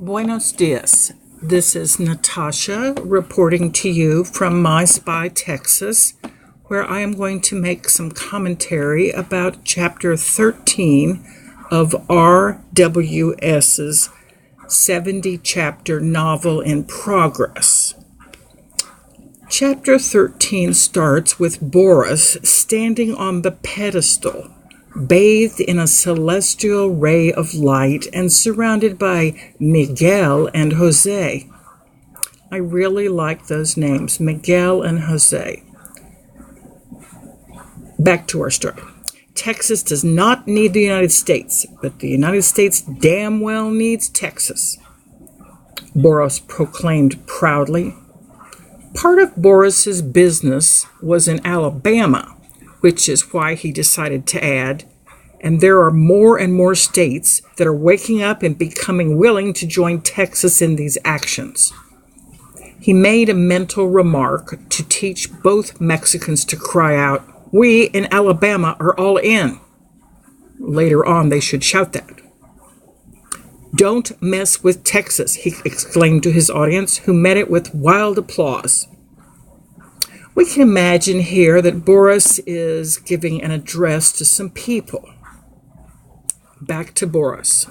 Buenos dias. This is Natasha reporting to you from My Spy, Texas, where I am going to make some commentary about Chapter 13 of RWS's 70-chapter novel in progress. Chapter 13 starts with Boris standing on the pedestal, bathed in a celestial ray of light and surrounded by Miguel and Jose. I really like those names, Miguel and Jose. Back to our story. Texas does not need the United States, but the United States damn well needs Texas, Boris proclaimed proudly. Part of Boris's business was in Alabama, which is why he decided to add, and there are more and more states that are waking up and becoming willing to join Texas in these actions. He made a mental remark to teach both Mexicans to cry out, "We in Alabama are all in." Later on, they should shout that. "Don't mess with Texas," he exclaimed to his audience, who met it with wild applause. We can imagine here that Boris is giving an address to some people. Back to Boris.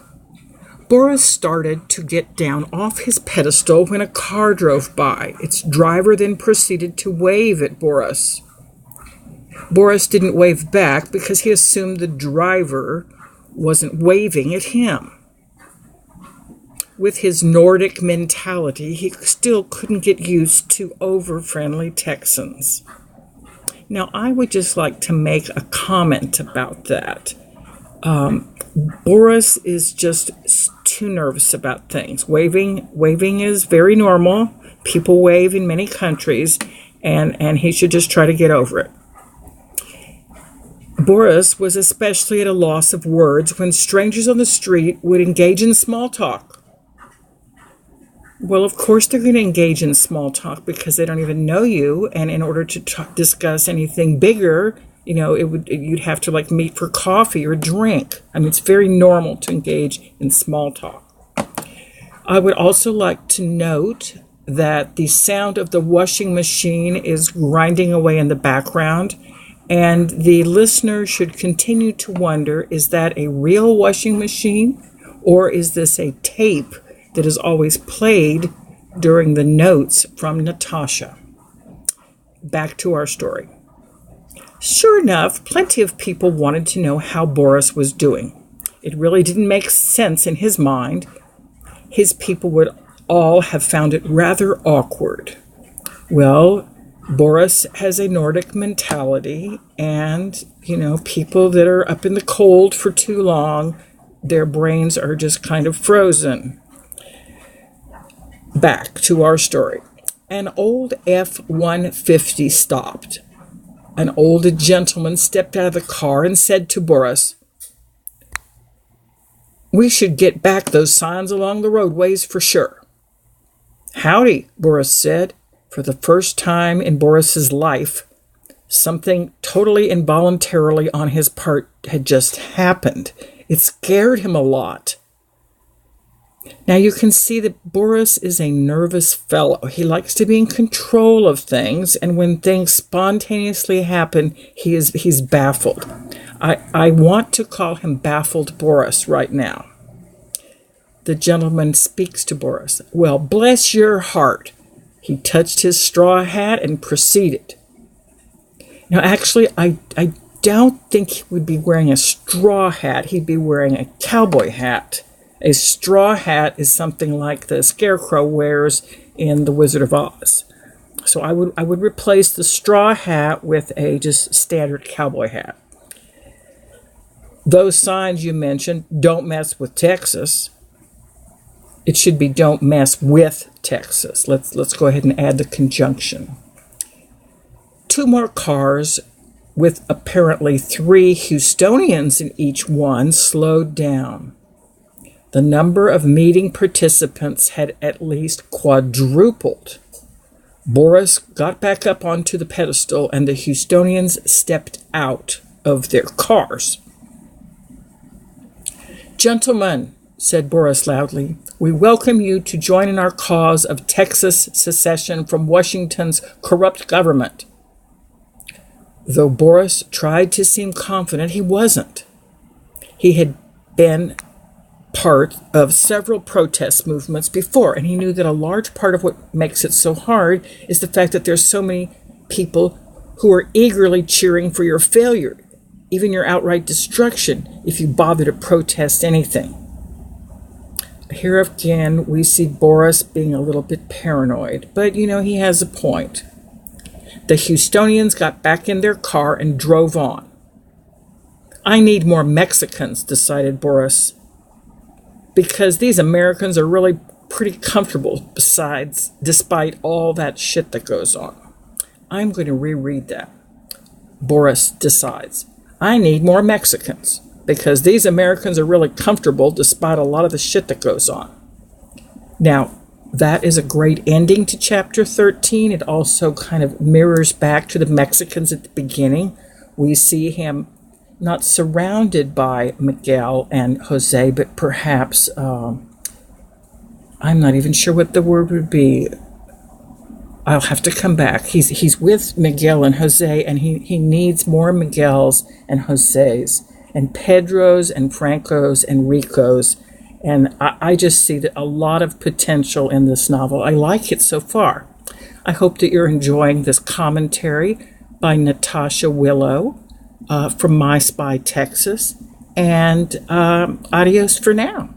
Boris started to get down off his pedestal when a car drove by. Its driver then proceeded to wave at Boris. Boris didn't wave back because he assumed the driver wasn't waving at him. With his Nordic mentality, he still couldn't get used to over-friendly Texans. Now, I would just like to make a comment about that. Boris is just too nervous about things. Waving is very normal. People wave in many countries, and he should just try to get over it. Boris was especially at a loss of words when strangers on the street would engage in small talk. Well, of course they're going to engage in small talk because they don't even know you, and in order to discuss anything bigger, you'd have to meet for coffee or drink. I mean, it's very normal to engage in small talk. I would also like to note that the sound of the washing machine is grinding away in the background, and the listener should continue to wonder, is that a real washing machine, or is this a tape that is always played during the notes from Natasha? Back to our story. Sure enough, plenty of people wanted to know how Boris was doing. It really didn't make sense in his mind. His people would all have found it rather awkward. Well, Boris has a Nordic mentality, and, people that are up in the cold for too long, their brains are just kind of frozen. Back to our story. An old F-150 stopped. An old gentleman stepped out of the car and said to Boris, "We should get back those signs along the roadways for sure." "Howdy," Boris said. For the first time in Boris's life, something totally involuntarily on his part had just happened. It scared him a lot. Now you can see that Boris is a nervous fellow. He likes to be in control of things, and when things spontaneously happen, he's baffled. I want to call him Baffled Boris right now. The gentleman speaks to Boris. "Well, bless your heart." He touched his straw hat and proceeded. Now, actually, I don't think he would be wearing a straw hat. He'd be wearing a cowboy hat. A straw hat is something like the Scarecrow wears in The Wizard of Oz. So I would replace the straw hat with a just standard cowboy hat. Those signs you mentioned, "Don't mess with Texas." It should be "Don't mess with Texas." Let's go ahead and add the conjunction. Two more cars with apparently 3 Houstonians in each one slowed down. The number of meeting participants had at least quadrupled. Boris got back up onto the pedestal, and the Houstonians stepped out of their cars. "Gentlemen," said Boris loudly. "We welcome you to join in our cause of Texas secession from Washington's corrupt government." Though Boris tried to seem confident, he wasn't. He had been part of several protest movements before, and he knew that a large part of what makes it so hard is the fact that there's so many people who are eagerly cheering for your failure, even your outright destruction, if you bother to protest anything. Here again, we see Boris being a little bit paranoid, but he has a point. The Houstonians got back in their car and drove on. "I need more Mexicans," decided Boris, "because these Americans are really pretty comfortable despite all that shit that goes on." I'm going to reread that. Boris decides, "I need more Mexicans because these Americans are really comfortable despite a lot of the shit that goes on." Now, that is a great ending to chapter 13. It also kind of mirrors back to the Mexicans at the beginning. We see him not surrounded by Miguel and Jose, but perhaps, I'm not even sure what the word would be. I'll have to come back. He's with Miguel and Jose, and he needs more Miguels and Jose's and Pedros and Francos and Ricos. And I just see a lot of potential in this novel. I like it so far. I hope that you're enjoying this commentary by Natasha Willow from My Spy, Texas. And adios for now.